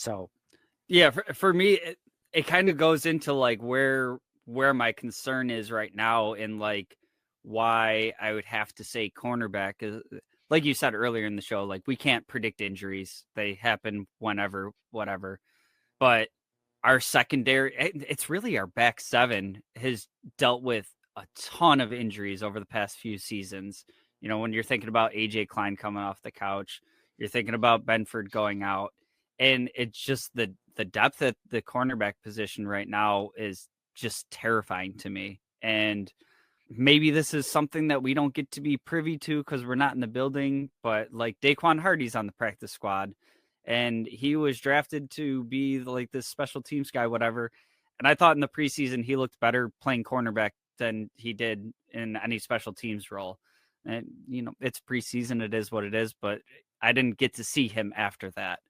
So Yeah, for me, it kind of goes into like where my concern is right now, and like why I would have to say cornerback is, like you said earlier in the show, like we can't predict injuries; they happen whenever, whatever. But our secondary, it's really our back seven has dealt with a ton of injuries over the past few seasons. You know, when you're thinking about AJ Klein coming off the couch, you're thinking about Benford going out, and it's just the depth at the cornerback position right now is just terrifying to me. And maybe this is something that we don't get to be privy to because we're not in the building, but like Daquan Hardy's on the practice squad, and he was drafted to be like this special teams guy, whatever. And I thought in the preseason he looked better playing cornerback than he did in any special teams role. And you know, it's preseason, it is what it is, but I didn't get to see him after that.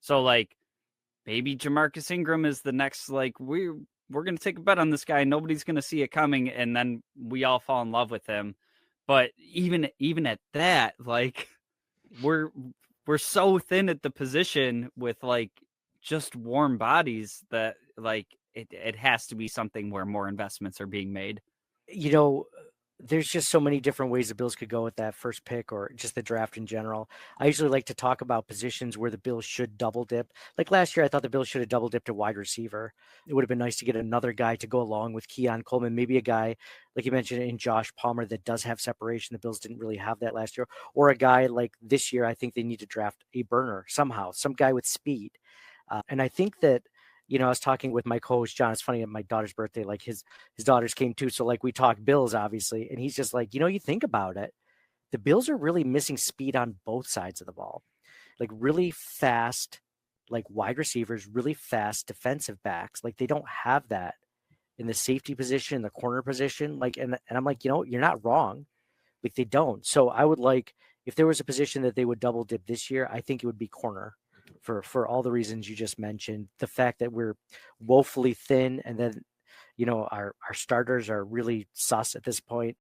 So like maybe Jamarcus Ingram is the next, like we're going to take a bet on this guy. Nobody's going to see it coming. And then we all fall in love with him. But even at that, like we're, we're so thin at the position with like just warm bodies that like it has to be something where more investments are being made. you know, there's just so many different ways the Bills could go with that first pick or just the draft in general. I usually like to talk about positions where the Bills should double dip. Like last year, I thought the Bills should have double dipped to wide receiver. It would have been nice to get another guy to go along with Keon Coleman, maybe a guy, like you mentioned, in Josh Palmer that does have separation. The Bills didn't really have that last year. Or a guy like this year, I think they need to draft a burner somehow, some guy with speed. And I think that, I was talking with my co-host John. It's funny, at my daughter's birthday, like his daughters came too. So like we talked Bills, obviously, and he's just like, you think about it, the Bills are really missing speed on both sides of the ball, like really fast, like wide receivers, really fast defensive backs. Like they don't have that in the safety position, the corner position. Like, and I'm like, you're not wrong. Like they don't. So I would like, if there was a position that they would double dip this year, I think it would be corner for all the reasons you just mentioned. The fact that we're woefully thin, and then our starters are really sus at this point.